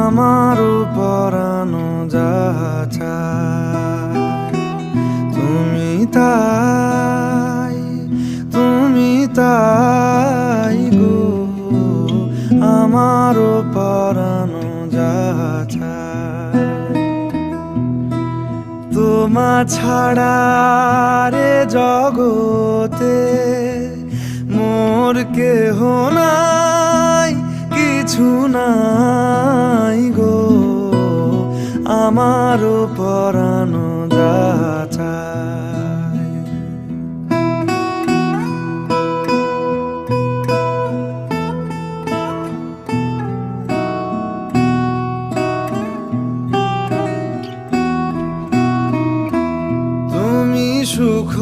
আমারও পরানো যাহা চায় তুমি তাই গো, আমারও পরানো যাহা চায়। তোমা ছাড়া রে জগতে মোর কেহ নাই, কিছু নাই গো, আমারও পরানো যাহা চায়। তুমি সুখ